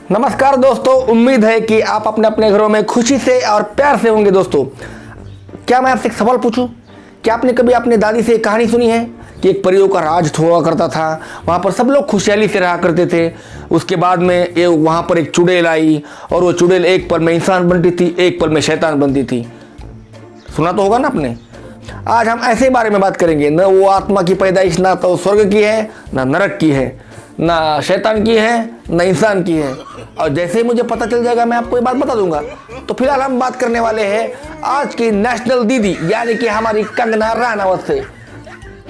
नमस्कार दोस्तों, उम्मीद है कि आप अपने अपने घरों में खुशी से और प्यार से होंगे। दोस्तों, क्या मैं आपसे एक सवाल पूछूं? क्या आपने कभी अपनी दादी से एक कहानी सुनी है कि एक परियों का राज हुआ करता था, वहाँ पर सब लोग खुशहाली से रहा करते थे। उसके बाद में वहाँ पर एक चुड़ैल आई और वो चुड़ैल एक पल में इंसान बनती थी, एक पल में शैतान बनती थी। सुना तो होगा ना आपने। आज हम ऐसे बारे में बात करेंगे, न वो आत्मा की पैदाइश ना तो स्वर्ग की है, ना नरक की है, ना शैतान की है, ना इंसान की है। और जैसे ही मुझे पता चल जाएगा मैं आपको ये बात बता दूंगा। तो फिलहाल हम बात करने वाले हैं आज की नेशनल दीदी यानी कि हमारी कंगना रनावत से।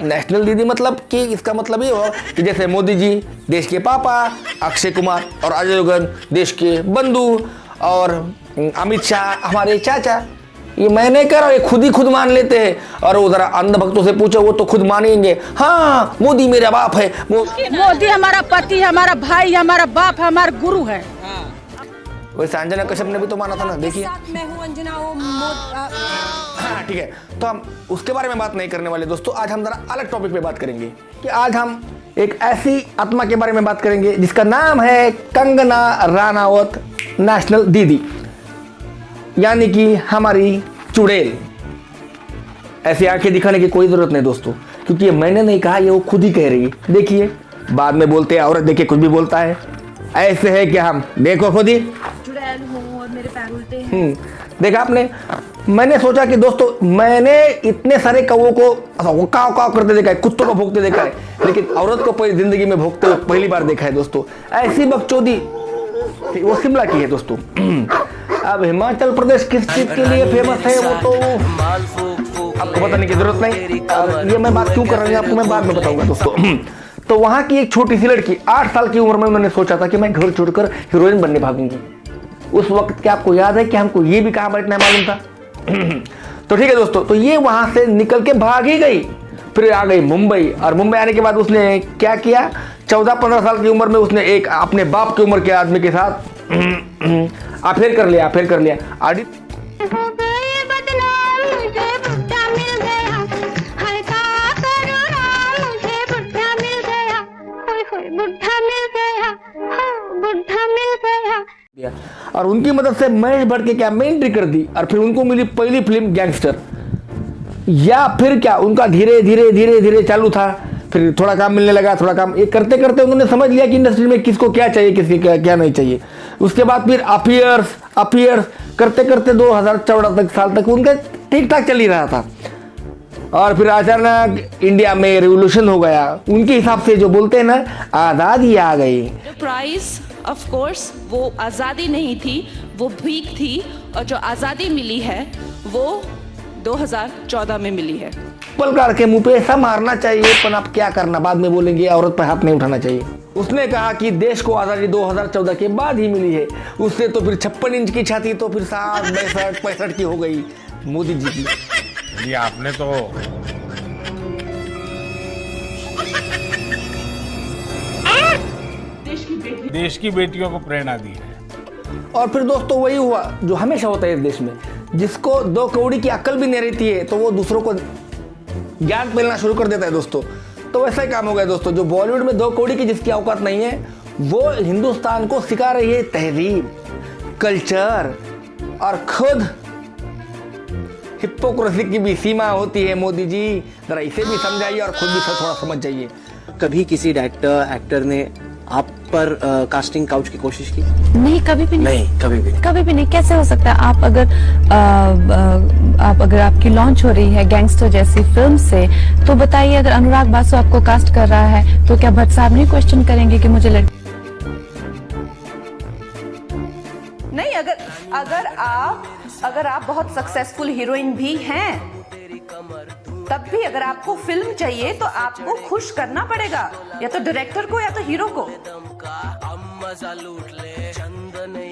नेशनल दीदी मतलब कि इसका मतलब ये हो कि जैसे मोदी जी देश के पापा, अक्षय कुमार और अजय देवगन देश के बंधु, और अमित शाह हमारे चाचा। ये मैं नहीं कह रहा, ये खुद ही खुद मान लेते हैं। और वो जरा अंध भक्तों से पूछो, वो तो खुद मानेंगे, हाँ मोदी मेरा बाप है, मोदी हमारा पति, हमारा भाई, हमारा बाप, हमारा गुरु है। वैसे अंजना कश्यप ने भी तो माना था ना। देखिए मैं हूँ अंजना, हाँ ठीक है, तो हम उसके बारे में बात नहीं करने वाले दोस्तों। आज हम जरा अलग टॉपिक पे बात करेंगे कि आज हम एक ऐसी आत्मा के बारे में बात करेंगे जिसका नाम है कंगना रनावत, नेशनल दीदी यानी कि हमारी चुड़ैल। ऐसी आंखें दिखाने की कोई जरूरत नहीं दोस्तों, क्योंकि ये मैंने नहीं कहा, ये वो खुद ही कह रही है। देखिए बाद में बोलते हैं औरत देखिए कुछ भी बोलता है, ऐसे है क्या हम, देखो खुद ही चुड़ैल हूँ और मेरे पैर उल्टे हैं। देखा आपने। मैंने सोचा कि दोस्तों मैंने इतने सारे कौवों को काव काव करते देखा है, कुत्तों को भोंकते देखा है, लेकिन औरत को पूरी जिंदगी में भोंकते हुए पहली बार देखा है दोस्तों। ऐसी बकचोदी वो शिमला की है दोस्तों। अब हिमाचल प्रदेश किस चीज के लिए फेमस है वो तो आपको बताने की जरूरत नहीं। ये मैं बात क्यों कर रही हूँ आपको मैं बाद में बताऊंगा दोस्तों। तो वहां की एक छोटी सी लड़की 8 साल की उम्र में उन्होंने सोचा था कि मैं घर छोड़कर हीरोइन बनने भागूंगी। उस वक्त क्या आपको याद है कि हमको ये भी कहाँ बैठना मालूम था? तो ठीक है दोस्तों, तो ये वहां से निकल के भाग ही गई, फिर आ गई मुंबई। और मुंबई आने के बाद उसने क्या किया, 14-15 साल की उम्र में उसने एक अपने बाप की उम्र के आदमी के साथ अफेयर कर लिया। और उनकी मदद से महेश भट्ट के क्या में एंट्री कर दी, और फिर उनको मिली पहली फिल्म गैंगस्टर। या फिर क्या उनका धीरे धीरे चालू था, फिर थोड़ा काम मिलने लगा, थोड़ा काम ये करते करते उन्होंने समझ लिया कि इंडस्ट्री में किसको क्या चाहिए, किसको क्या नहीं चाहिए। उसके बाद फिर अपियर्स करते करते 2014 साल तक उनका ठीक ठाक चल ही रहा था। और फिर अचानक इंडिया में रिवोल्यूशन हो गया। उनके हिसाब से जो बोलते हैं ना, आज़ादी आ गई। प्राइस ऑफ कोर्स वो आज़ादी नहीं थी, वो भीख थी, और जो आज़ादी मिली है वो 2014 में मिली है। पलकार के मुंह पे ऐसा मारना चाहिए, पर आप क्या करना, बाद में बोलेंगे औरत पर हाथ नहीं उठाना चाहिए। उसने कहा कि देश को आज़ादी 2014 के बाद ही मिली है। उससे तो फिर 56 इंच की छाती तो फिर 65 की हो गई मोदी जी की। ये आपने तो देश की बेटियों को प्रेरणा दी है। और फिर दोस्तों वही हुआ जो हमेशा होता है इस देश में, जिसको 2 कौड़ी की अक्ल भी नहीं रहती है तो वो दूसरों को ज्ञान मिलना शुरू कर देता है दोस्तों। तो वैसा ही काम हो गया दोस्तों। जो बॉलीवुड में 2 कौड़ी की जिसकी औकात नहीं है, वो हिंदुस्तान को सिखा रही है तहजीब, कल्चर, और खुद हिपोक्रेसी की भी सीमा होती है। मोदी जी जरा इसे भी समझाइए और खुद भी थोड़ा समझ जाइए। कभी किसी डायरेक्टर एक्टर ने आप पर कास्टिंग काउच की कोशिश की? नहीं, कभी भी नहीं। कभी भी नहीं। कैसे हो सकता है? आप अगर आपकी लॉन्च हो रही है गैंगस्टर जैसी फिल्म से, तो बताइए, अगर अनुराग बासु आपको कास्ट कर रहा है तो क्या भट्ट साहब नहीं क्वेश्चन करेंगे कि मुझे नहीं, अगर आप बहुत सक्सेसफुल हीरोइन भी हैं, तब भी अगर आपको फिल्म चाहिए तो आपको खुश करना पड़ेगा, या तो डायरेक्टर को या तो हीरो को।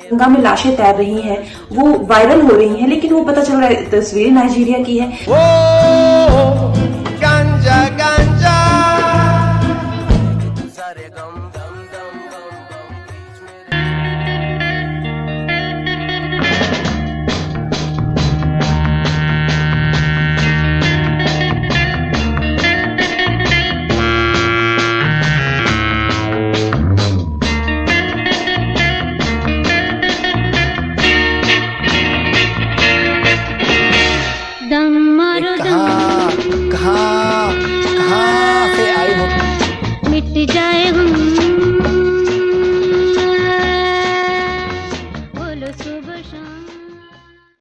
गंगा में लाशें तैर रही हैं, वो वायरल हो रही हैं, लेकिन वो पता चल रहा है तस्वीर नाइजीरिया की है। गांजा कहाँ से आई हो? मिट जाए हम